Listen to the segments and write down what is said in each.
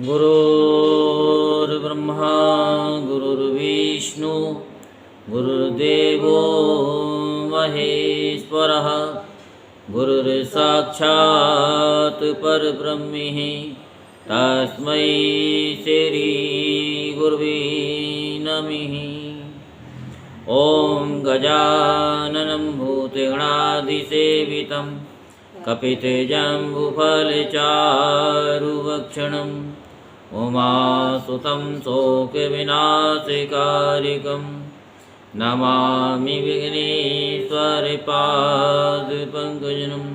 गुरुर्ब्रह्मा गुरुर्विष्णु गुरुर्देवो महेश्वरः गुरुर्साक्षात् परब्रह्म तस्मै श्री गुरुवे नमः। ॐ गजाननं भूतगणाधिसेवितं कपितजम्बुफलचारुभक्षणम् उमासुतं शोकविनाशकारिकं नमामि विघ्नेश्वरपादपङ्कजं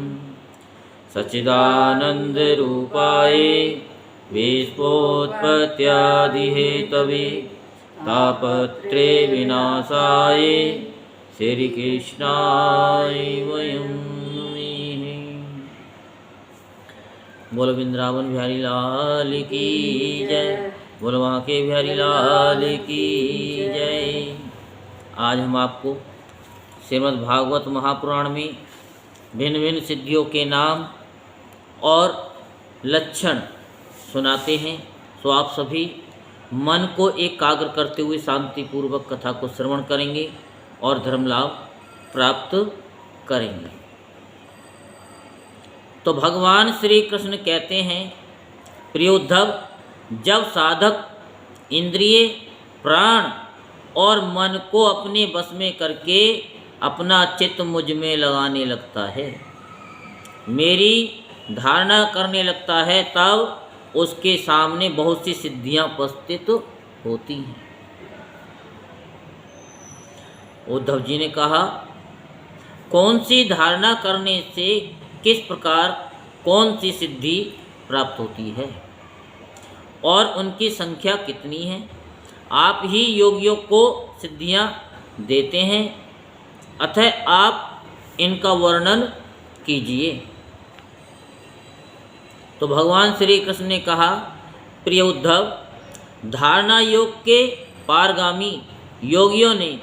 सच्चिदानन्दरूपाय विश्वोत्पत्त्यादिहेतवे तापत्रे विनाशाय श्रीकृष्णाय वयं नमः। बोलो वृंदावन बिहारी लाल की जय, बोलो वहाँ के बिहारी लाल की जय। आज हम आपको श्रीमद् भागवत महापुराण में भिन्न भिन्न सिद्धियों के नाम और लक्षण सुनाते हैं। तो आप सभी मन को एकाग्र करते हुए शांतिपूर्वक कथा को श्रवण करेंगे और धर्म लाभ प्राप्त करेंगे। तो भगवान श्री कृष्ण कहते हैं, प्रिय उद्धव, जब साधक इंद्रिय, प्राण और मन को अपने बस में करके अपना चित्त मुझ में लगाने लगता है, मेरी धारणा करने लगता है, तब उसके सामने बहुत सी सिद्धियां उपस्थित होती हैं। उद्धव जी ने कहा, कौन सी धारणा करने से किस प्रकार कौन सी सिद्धि प्राप्त होती है और उनकी संख्या कितनी है? आप ही योगियों को सिद्धियां देते हैं, अतः आप इनका वर्णन कीजिए। तो भगवान श्री कृष्ण ने कहा, प्रिय उद्धव, धारणा योग के पारगामी योगियों ने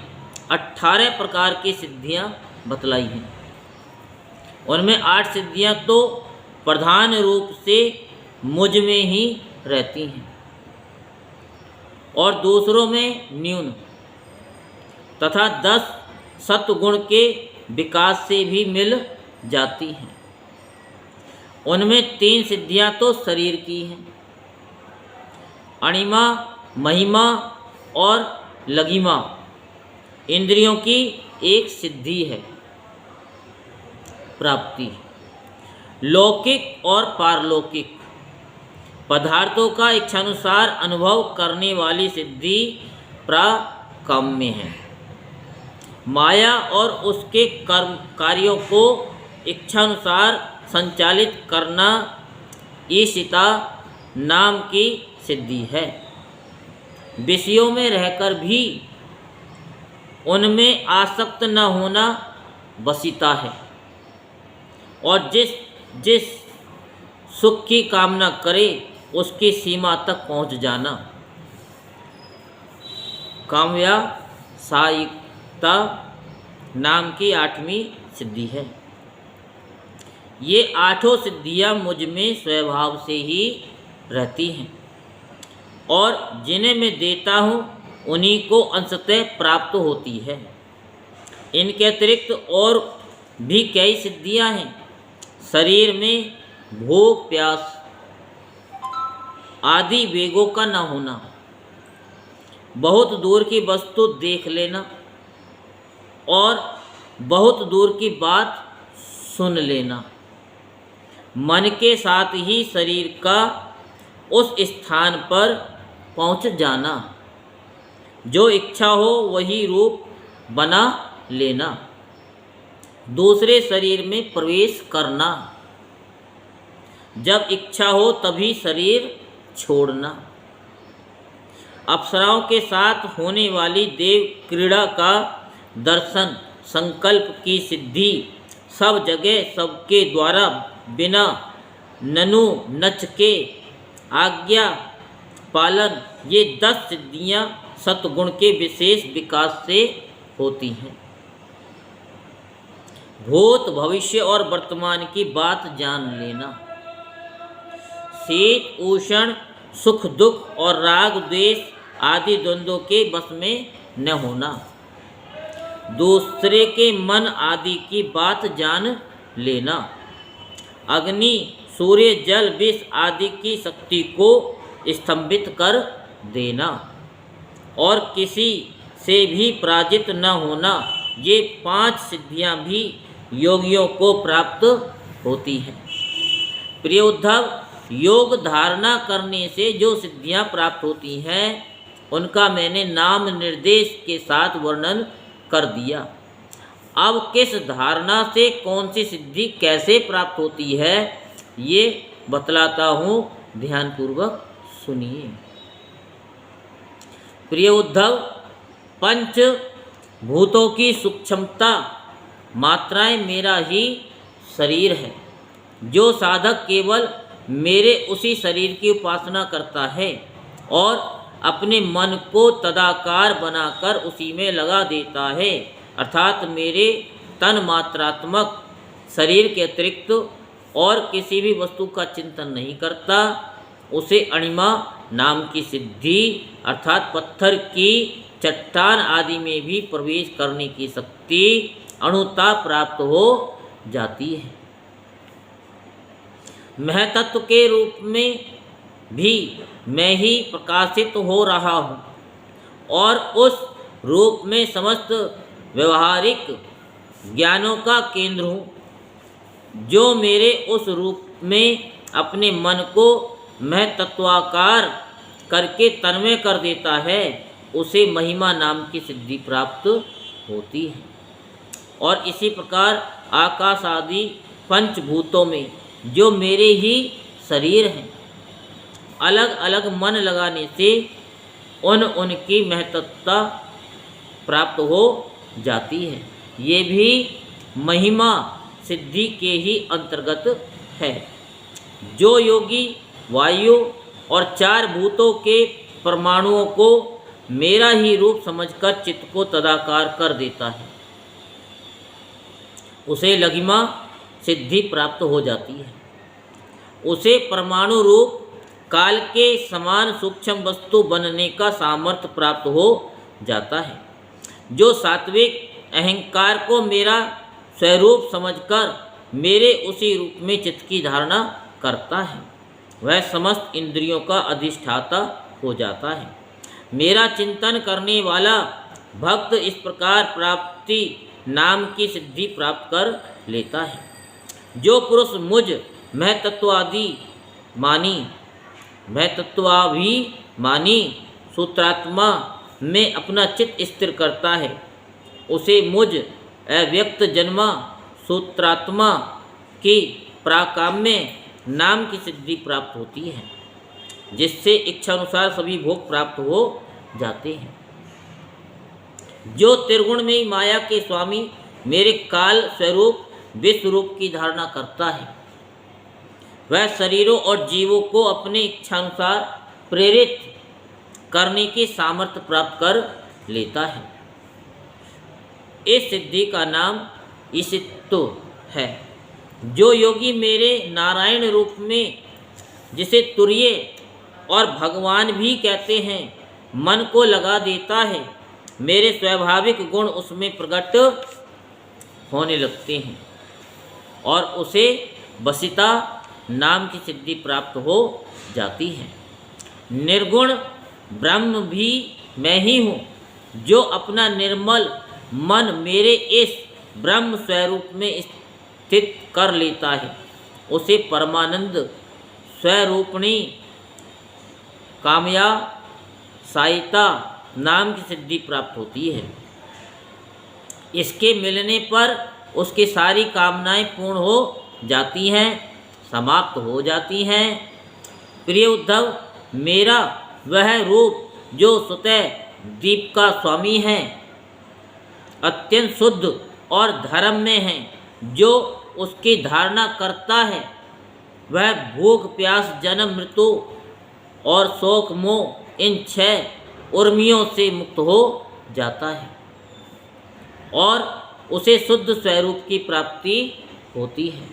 18 प्रकार की सिद्धियां बतलाई हैं। उनमें 8 सिद्धियां तो प्रधान रूप से मुझ में ही रहती हैं और दूसरों में न्यून, तथा 10 सत्वगुण के विकास से भी मिल जाती हैं। उनमें 3 सिद्धियां तो शरीर की हैं, अणिमा, महिमा और लघिमा इंद्रियों की एक सिद्धि है, प्राप्ति। लौकिक और पारलौकिक पदार्थों का इच्छानुसार अनुभव करने वाली सिद्धि प्राकाम्य है। माया और उसके कर्म कार्यों को इच्छानुसार संचालित करना ईशिता नाम की सिद्धि है। विषयों में रहकर भी उनमें आसक्त न होना वशीता है और जिस सुख की कामना करे उसकी सीमा तक पहुंच जाना कामव्यासायिकता नाम की 8वीं सिद्धि है। ये 8 सिद्धियां मुझ में स्वभाव से ही रहती हैं और जिन्हें मैं देता हूँ उन्हीं को अंशतः प्राप्त होती है। इनके अतिरिक्त और भी कई सिद्धियां हैं। शरीर में भूख, प्यास आदि वेगों का न होना, बहुत दूर की वस्तु देख लेना और बहुत दूर की बात सुन लेना, मन के साथ ही शरीर का उस स्थान पर पहुंच जाना, जो इच्छा हो वही रूप बना लेना, दूसरे शरीर में प्रवेश करना, जब इच्छा हो तभी शरीर छोड़ना, अप्सराओं के साथ होने वाली देव क्रीड़ा का दर्शन, संकल्प की सिद्धि, सब जगह सबके द्वारा बिना ननु नच के आज्ञा पालन, ये 10 सिद्धियां सत्गुण के विशेष विकास से होती हैं। भूत, भविष्य और वर्तमान की बात जान लेना, शीत, उष्ण, सुख दुख और राग द्वेष आदि द्वंद्वों के वश में न होना, दूसरे के मन आदि की बात जान लेना, अग्नि सूर्य जल विष आदि की शक्ति को स्तंभित कर देना और किसी से भी पराजित न होना, ये 5 सिद्धियां भी योगियों को प्राप्त होती हैं। प्रिय उद्धव, योग धारणा करने से जो सिद्धियां प्राप्त होती हैं उनका मैंने नाम निर्देश के साथ वर्णन कर दिया। अब किस धारणा से कौन सी सिद्धि कैसे प्राप्त होती है ये बतलाता हूँ, ध्यानपूर्वक सुनिए। प्रिय उद्धव, 5 भूतों की सूक्ष्मता मात्राएं मेरा ही शरीर है। जो साधक केवल मेरे उसी शरीर की उपासना करता है और अपने मन को तदाकार बनाकर उसी में लगा देता है, अर्थात मेरे तन मात्रात्मक शरीर के अतिरिक्त और किसी भी वस्तु का चिंतन नहीं करता, उसे अणिमा नाम की सिद्धि अर्थात पत्थर की चट्टान आदि में भी प्रवेश करने की शक्ति अणुता प्राप्त हो जाती है। महतत्व के रूप में भी मैं ही प्रकाशित हो रहा हूँ और उस रूप में समस्त व्यवहारिक ज्ञानों का केंद्र हूँ। जो मेरे उस रूप में अपने मन को महतत्वाकार करके तन्मय कर देता है, उसे महिमा नाम की सिद्धि प्राप्त होती है। और इसी प्रकार आकाश आदि 5 भूतों में जो मेरे ही शरीर हैं, अलग अलग मन लगाने से उनकी महत्ता प्राप्त हो जाती है। ये भी महिमा सिद्धि के ही अंतर्गत है। जो योगी वायु और 4 भूतों के परमाणुओं को मेरा ही रूप समझकर चित्त को तदाकार कर देता है, उसे लघिमा सिद्धि प्राप्त हो जाती है। उसे परमाणु रूप काल के समान सूक्ष्म वस्तु बनने का सामर्थ्य प्राप्त हो जाता है। जो सात्विक अहंकार को मेरा स्वरूप समझकर मेरे उसी रूप में चित्त की धारणा करता है, वह समस्त इंद्रियों का अधिष्ठाता हो जाता है। मेरा चिंतन करने वाला भक्त इस प्रकार प्राप्ति नाम की सिद्धि प्राप्त कर लेता है। जो पुरुष मुझ महतत्वाभिमानी सूत्रात्मा में अपना चित्त स्थिर करता है, उसे मुझ अव्यक्त जन्मा सूत्रात्मा की प्राकाम्य नाम की सिद्धि प्राप्त होती है, जिससे इच्छानुसार सभी भोग प्राप्त हो जाते हैं। जो त्रिगुणमयी माया के स्वामी मेरे काल स्वरूप विश्व रूप की धारणा करता है, वह शरीरों और जीवों को अपने इच्छानुसार प्रेरित करने की सामर्थ्य प्राप्त कर लेता है। इस सिद्धि का नाम ईशित्व है। जो योगी मेरे नारायण रूप में, जिसे तुर्य और भगवान भी कहते हैं, मन को लगा देता है, मेरे स्वाभाविक गुण उसमें प्रकट होने लगते हैं और उसे वसिता नाम की सिद्धि प्राप्त हो जाती है। निर्गुण ब्रह्म भी मैं ही हूँ। जो अपना निर्मल मन मेरे इस ब्रह्म स्वरूप में स्थित कर लेता है, उसे परमानंद स्वरूपणी कामया सायिता नाम की सिद्धि प्राप्त होती है। इसके मिलने पर उसकी सारी कामनाएं पूर्ण हो जाती हैं, समाप्त हो जाती हैं। प्रिय उद्धव, मेरा वह रूप जो स्वतः दीप का स्वामी है, अत्यंत शुद्ध और धर्म में है, जो उसकी धारणा करता है, वह भूख प्यास जन्म मृत्यु और शोक मोह इन 6 उर्मियों से मुक्त हो जाता है और उसे शुद्ध स्वरूप की प्राप्ति होती है।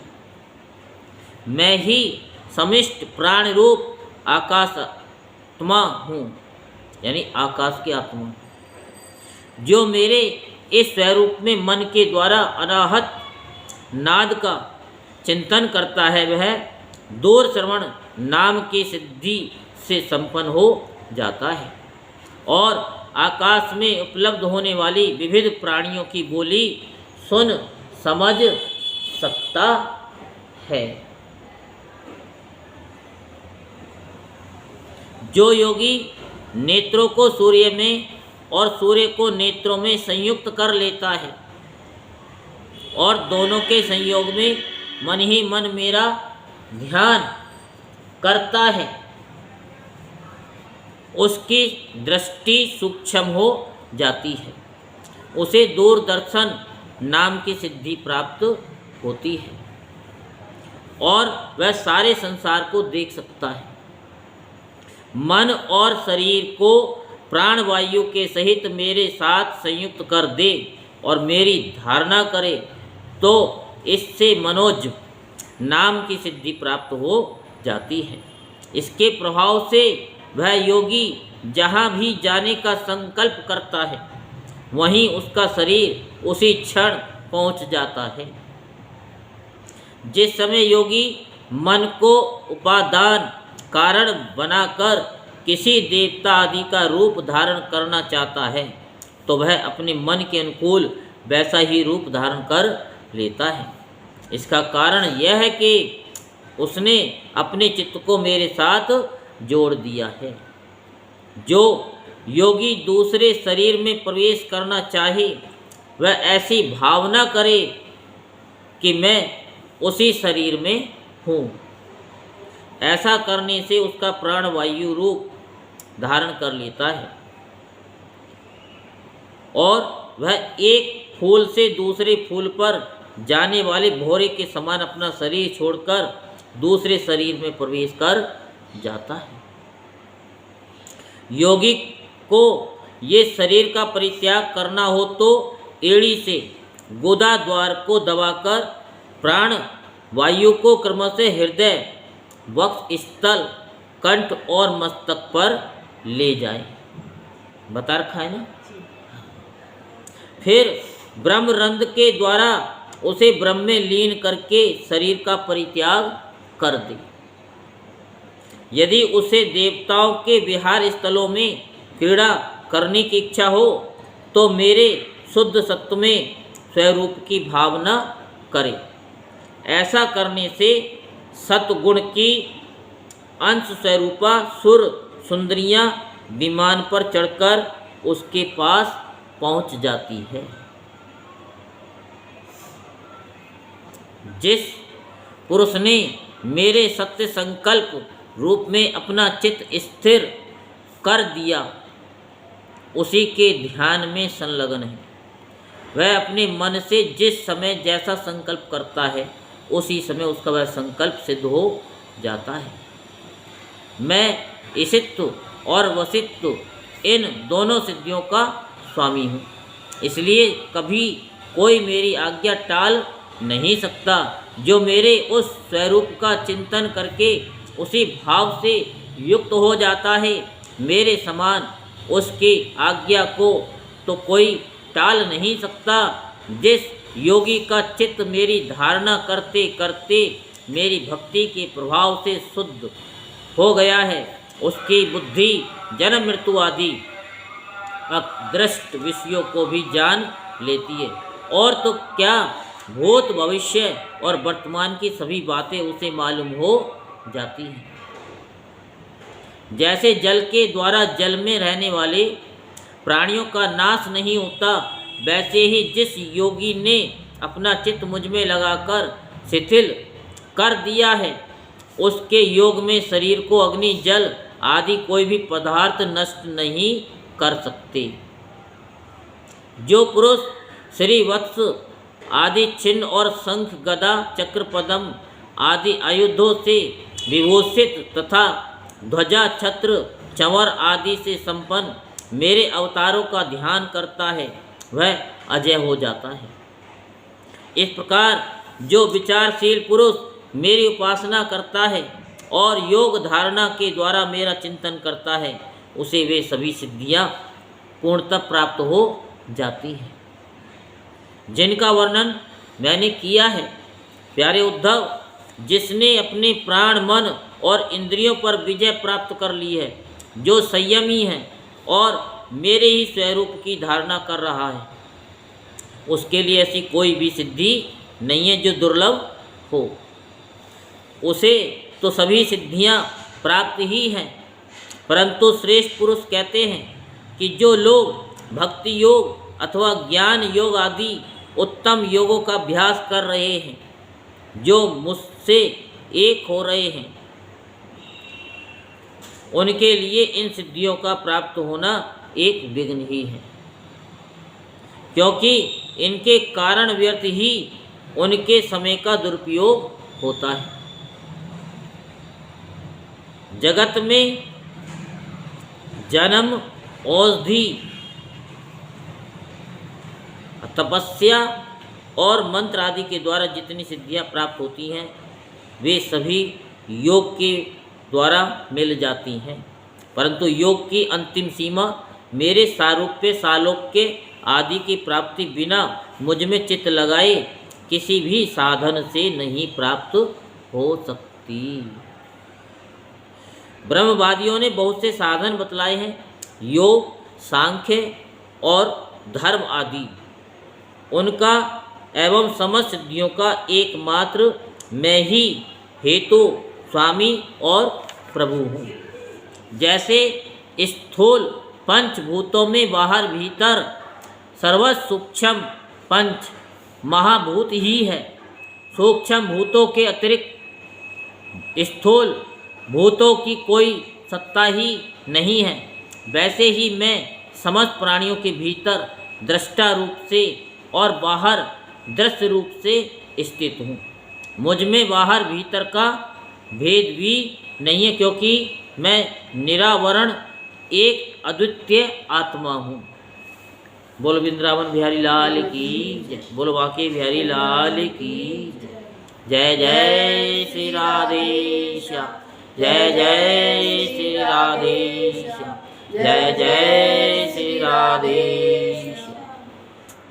मैं ही समिष्ट प्राण रूप आकाश आत्मा हूँ, यानी आकाश की आत्मा। जो मेरे इस स्वरूप में मन के द्वारा अनाहत नाद का चिंतन करता है, वह दूर श्रवण नाम की सिद्धि से संपन्न हो जाता है और आकाश में उपलब्ध होने वाली विविध प्राणियों की बोली सुन समझ सकता है। जो योगी नेत्रों को सूर्य में और सूर्य को नेत्रों में संयुक्त कर लेता है और दोनों के संयोग में मन ही मन मेरा ध्यान करता है, उसकी दृष्टि सूक्ष्म हो जाती है, उसे दूरदर्शन नाम की सिद्धि प्राप्त होती है और वह सारे संसार को देख सकता है। मन और शरीर को प्राणवायु के सहित मेरे साथ संयुक्त कर दे और मेरी धारणा करे तो इससे मनोज नाम की सिद्धि प्राप्त हो जाती है। इसके प्रभाव से वह योगी जहाँ भी जाने का संकल्प करता है वहीं उसका शरीर उसी क्षण पहुँच जाता है। जिस समय योगी मन को उपादान कारण बनाकर किसी देवता आदि का रूप धारण करना चाहता है तो वह अपने मन के अनुकूल वैसा ही रूप धारण कर लेता है। इसका कारण यह है कि उसने अपने चित्त को मेरे साथ जोड़ दिया है। जो योगी दूसरे शरीर में प्रवेश करना चाहे वह ऐसी भावना करे कि मैं उसी शरीर में हूँ। ऐसा करने से उसका प्राण वायु रूप धारण कर लेता है और वह एक फूल से दूसरे फूल पर जाने वाले भौरे के समान अपना शरीर छोड़कर दूसरे शरीर में प्रवेश कर जाता है। योगी को ये शरीर का परित्याग करना हो तो एड़ी से गुदा द्वार को दबाकर प्राण वायु को क्रमशः हृदय, वक्ष स्थल, कंठ और मस्तक पर ले जाए। बता रखा है ना। फिर ब्रह्मरंध्र के द्वारा उसे ब्रह्म में लीन करके शरीर का परित्याग कर दे। यदि उसे देवताओं के विहार स्थलों में क्रीड़ा करने की इच्छा हो तो मेरे शुद्ध सत्व में स्वरूप की भावना करे। ऐसा करने से सतगुण की अंश स्वरूपा सुर सुंदरियां विमान पर चढ़कर उसके पास पहुंच जाती है। जिस पुरुष ने मेरे सत्य संकल्प रूप में अपना चित्त स्थिर कर दिया उसी के ध्यान में संलग्न है। वह अपने मन से जिस समय जैसा संकल्प करता है उसी समय उसका वह संकल्प सिद्ध हो जाता है। मैं ईशित्व और वसित्व इन दोनों सिद्धियों का स्वामी हूँ, इसलिए कभी कोई मेरी आज्ञा टाल नहीं सकता। जो मेरे उस स्वरूप का चिंतन करके उसी भाव से युक्त हो जाता है, मेरे समान उसकी आज्ञा को तो कोई टाल नहीं सकता। जिस योगी का चित्त मेरी धारणा करते करते मेरी भक्ति के प्रभाव से शुद्ध हो गया है, उसकी बुद्धि जन्म मृत्यु आदि अदृष्ट विषयों को भी जान लेती है और तो क्या भूत भविष्य और वर्तमान की सभी बातें उसे मालूम हो जाती हैं। जैसे जल के द्वारा जल में रहने वाले प्राणियों का नाश नहीं होता, वैसे ही जिस योगी ने अपना चित्त मुझ में लगाकर शिथिल कर दिया है उसके योग में शरीर को अग्नि जल आदि कोई भी पदार्थ नष्ट नहीं कर सकते। जो पुरुष श्रीवत्स आदि चिन्ह और शंख गदा चक्र पद्म आदि आयुधों से विभूषित तथा ध्वजा छत्र चंवर आदि से संपन्न मेरे अवतारों का ध्यान करता है वह अजय हो जाता है। इस प्रकार जो विचारशील पुरुष मेरी उपासना करता है और योग धारणा के द्वारा मेरा चिंतन करता है, उसे वे सभी सिद्धियां पूर्णतः प्राप्त हो जाती हैं, जिनका वर्णन मैंने किया है। प्यारे उद्धव, जिसने अपने प्राण, मन और इंद्रियों पर विजय प्राप्त कर ली है, जो संयमी है और मेरे ही स्वरूप की धारणा कर रहा है, उसके लिए ऐसी कोई भी सिद्धि नहीं है जो दुर्लभ हो। उसे तो सभी सिद्धियां प्राप्त ही हैं, परंतु श्रेष्ठ पुरुष कहते हैं कि जो लोग भक्ति योग अथवा ज्ञान योग आदि उत्तम योगों का अभ्यास कर रहे हैं, जो मुझसे एक हो रहे हैं, उनके लिए इन सिद्धियों का प्राप्त होना एक विघ्न ही है, क्योंकि इनके कारण व्यर्थ ही उनके समय का दुरुपयोग होता है। जगत में जन्म, औषधि, तपस्या और मंत्र आदि के द्वारा जितनी सिद्धियां प्राप्त होती हैं, वे सभी योग के द्वारा मिल जाती हैं, परंतु योग की अंतिम सीमा मेरे सारूप्य, सालोक्य आदि की प्राप्ति बिना मुझ में चित्त लगाए किसी भी साधन से नहीं प्राप्त हो सकती। ब्रह्मवादियों ने बहुत से साधन बतलाए हैं, योग, सांख्य और धर्म आदि। उनका एवं समस्त सिद्धियों का एकमात्र मैं ही हेतु, स्वामी और प्रभु हूँ। जैसे स्थूल पंचभूतों में बाहर भीतर सर्वसूक्ष्म पंच महाभूत ही है, सूक्ष्म भूतों के अतिरिक्त स्थूल भूतों की कोई सत्ता ही नहीं है, वैसे ही मैं समस्त प्राणियों के भीतर दृष्टा रूप से और बाहर दृश्य रूप से स्थित हूँ। मुझ में बाहर भीतर का भेद भी नहीं है, क्योंकि मैं निरावरण एक अद्वितीय आत्मा हूँ। बोलो वृंदावन बिहारी लाल की जय, बोलो बांके बिहारी लाल की जय। जय जय श्री राधेश्याम, जय जय श्री राधेश्याम, जय जय श्री राधे।